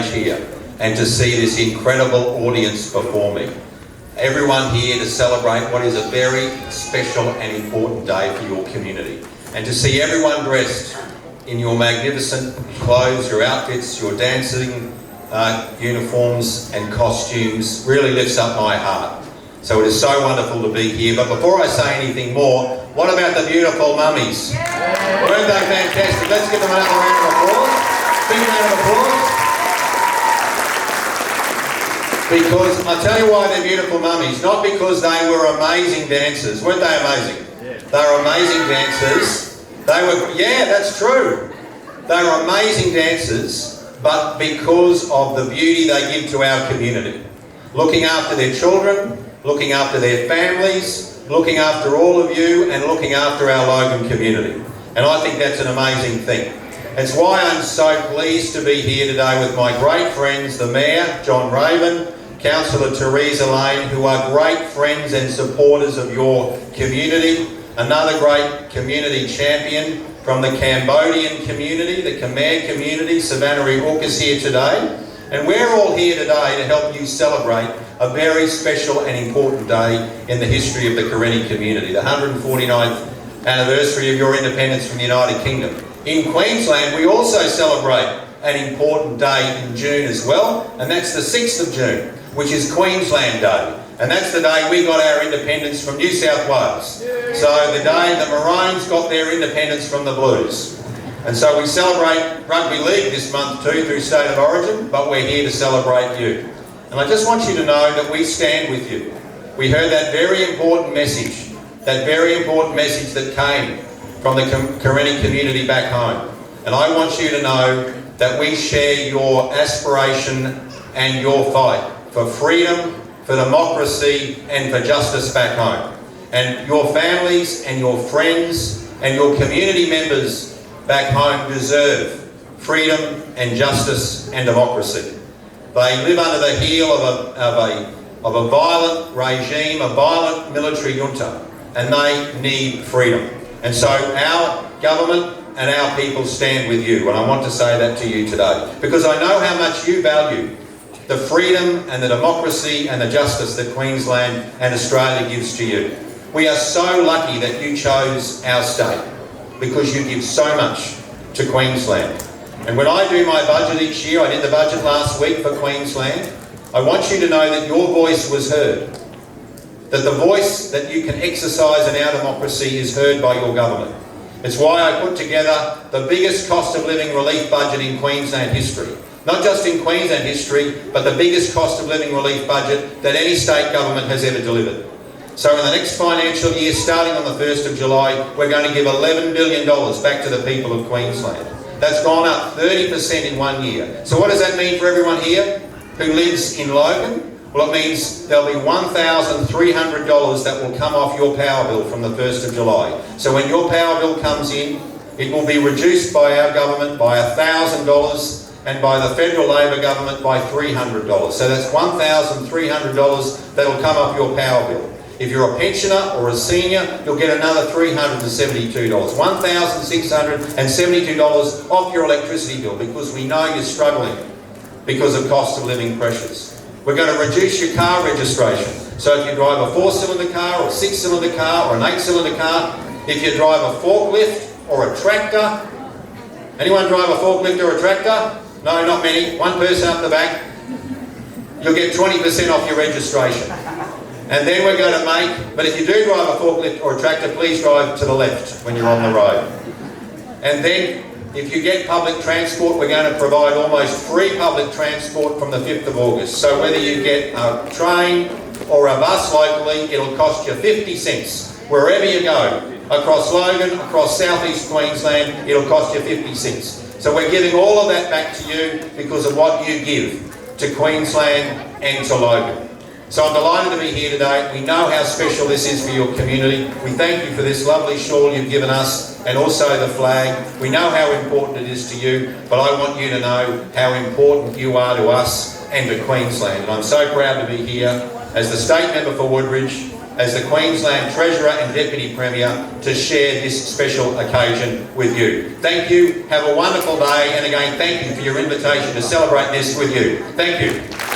here and to see this incredible audience before me. Everyone here to celebrate what is a very special and important day for your community. And to see everyone dressed in your magnificent clothes, your outfits, your dancing uniforms and costumes really lifts up my heart. So it is so wonderful to be here. But before I say anything more, what about the beautiful mummies? Yeah. Weren't they fantastic? Let's give them another round of applause. Big round of applause. Because I tell you why they're beautiful mummies. Not because they were amazing dancers. Weren't they amazing? Yeah. They were amazing dancers. They were, yeah, that's true. They were amazing dancers, but because of the beauty they give to our community. Looking after their children, looking after their families, looking after all of you, and looking after our Logan community. And I think that's an amazing thing. It's why I'm so pleased to be here today with my great friends, the Mayor, John Raven, Councillor Theresa Lane, who are great friends and supporters of your community. Another great community champion from the Cambodian community, the Khmer community, Savannah Hawk is here today. And we're all here today to help you celebrate a very special and important day in the history of the Karenni community, the 149th anniversary of your independence from the United Kingdom. In Queensland, we also celebrate an important day in June as well, and that's the 6th of June, which is Queensland Day. And that's the day we got our independence from New South Wales. So the day the Maroons got their independence from the Blues. And so we celebrate rugby league this month too through State of Origin, but we're here to celebrate you. And I just want you to know that we stand with you. We heard that very important message that came from the Karenni community back home. And I want you to know that we share your aspiration and your fight for freedom, for democracy and for justice back home. And your families and your friends and your community members back home deserve freedom and justice and democracy. They live under the heel of a violent regime, a violent military junta, and they need freedom. And so our government and our people stand with you, and I want to say that to you today, because I know how much you value the freedom and the democracy and the justice that Queensland and Australia gives to you. We are so lucky that you chose our state, because you give so much to Queensland. And when I do my budget each year, I did the budget last week for Queensland, I want you to know that your voice was heard. That the voice that you can exercise in our democracy is heard by your government. It's why I put together the biggest cost of living relief budget in Queensland history. Not just in Queensland history, but the biggest cost of living relief budget that any state government has ever delivered. So in the next financial year, starting on the 1st of July, we're going to give $11 billion back to the people of Queensland. That's gone up 30% in 1 year. So what does that mean for everyone here who lives in Logan? Well, it means there'll be $1,300 that will come off your power bill from the 1st of July. So when your power bill comes in, it will be reduced by our government by $1,000 and by the federal Labor government by $300. So that's $1,300 that will come off your power bill. If you're a pensioner or a senior, you'll get another $372. $1,672 off your electricity bill, because we know you're struggling because of cost of living pressures. We're going to reduce your car registration. So if you drive a 4-cylinder car or a 6-cylinder car or an 8-cylinder car, if you drive a forklift or a tractor, anyone drive a forklift or a tractor? No, not many. One person up the back. You'll get 20% off your registration. And then we're going to make, but if you do drive a forklift or a tractor, please drive to the left when you're on the road. And then if you get public transport, we're going to provide almost free public transport from the 5th of August. So whether you get a train or a bus locally, it'll cost you 50 cents. Wherever you go, across Logan, across southeast Queensland, it'll cost you 50 cents. So we're giving all of that back to you because of what you give to Queensland and to Logan. So I'm delighted to be here today. We know how special this is for your community. We thank you for this lovely shawl you've given us and also the flag. We know how important it is to you, but I want you to know how important you are to us and to Queensland. And I'm so proud to be here as the State Member for Woodridge, as the Queensland Treasurer and Deputy Premier to share this special occasion with you. Thank you, have a wonderful day, and again, thank you for your invitation to celebrate this with you. Thank you.